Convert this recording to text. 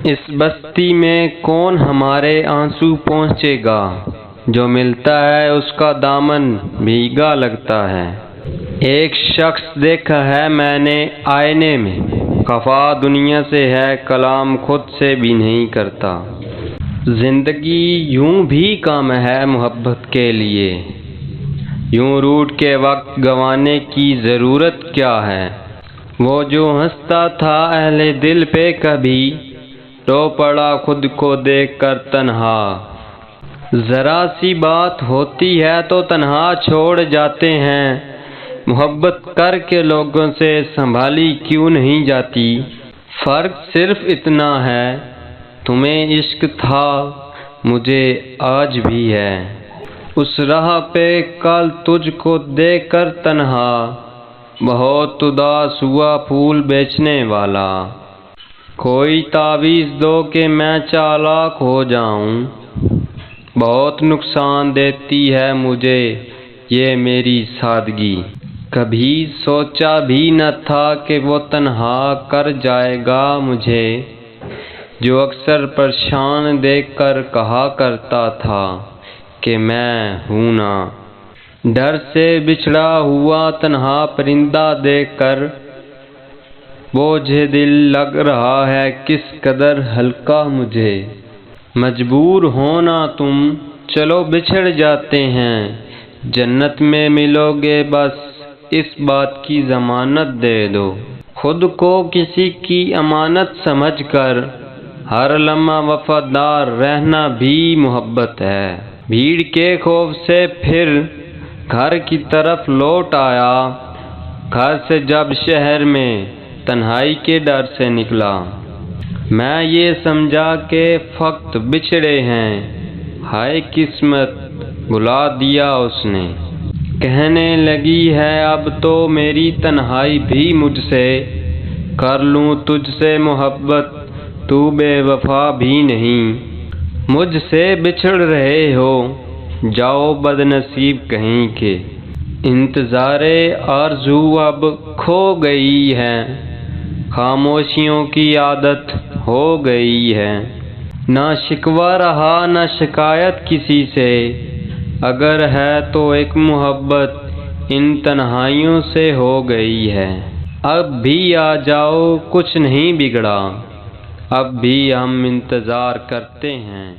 اس بستی میں کون ہمارے آنسو پہنچے گا، جو ملتا ہے اس کا دامن بھیگا لگتا ہے۔ ایک شخص دیکھا ہے میں نے آئینے میں، خفا دنیا سے ہے، کلام خود سے بھی نہیں کرتا۔ زندگی یوں بھی کام ہے محبت کے لیے، یوں روٹ کے وقت گنوانے کی ضرورت کیا ہے۔ وہ جو ہنستا تھا اہل دل پہ کبھی، رو پڑا خود کو دیکھ کر تنہا۔ ذرا سی بات ہوتی ہے تو تنہا چھوڑ جاتے ہیں، محبت کر کے لوگوں سے سنبھالی کیوں نہیں جاتی۔ فرق صرف اتنا ہے، تمہیں عشق تھا مجھے آج بھی ہے، اس راہ پہ کل تجھ کو دیکھ کر تنہا، بہت اداس ہوا پھول بیچنے والا۔ کوئی تعویذ دو کہ میں چالاک ہو جاؤں، بہت نقصان دیتی ہے مجھے یہ میری سادگی۔ کبھی سوچا بھی نہ تھا کہ وہ تنہا کر جائے گا مجھے، جو اکثر پریشان دیکھ کر کہا کرتا تھا کہ میں ہوں نا۔ ڈر سے بچھڑا ہوا تنہا پرندہ دیکھ کر بوجھ دل لگ رہا ہے کس قدر ہلکا مجھے۔ مجبور ہونا تم چلو بچھڑ جاتے ہیں، جنت میں ملو گے بس اس بات کی ضمانت دے دو۔ خود کو کسی کی امانت سمجھ کر ہر لمحہ وفادار رہنا بھی محبت ہے۔ بھیڑ کے خوف سے پھر گھر کی طرف لوٹ آیا، گھر سے جب شہر میں تنہائی کے ڈر سے نکلا، میں یہ سمجھا کہ فقط بچھڑے ہیں، ہائے قسمت بلا دیا اس نے۔ کہنے لگی ہے اب تو میری تنہائی بھی مجھ سے، کر لوں تجھ سے محبت تو بے وفا بھی نہیں۔ مجھ سے بچھڑ رہے ہو جاؤ بد نصیب کہیں کے، انتظار آرزو اب کھو گئی ہے، خاموشیوں کی عادت ہو گئی ہے۔ نہ شکوہ رہا نہ شکایت کسی سے، اگر ہے تو ایک محبت ان تنہائیوں سے ہو گئی ہے۔ اب بھی آ جاؤ کچھ نہیں بگڑا، اب بھی ہم انتظار کرتے ہیں۔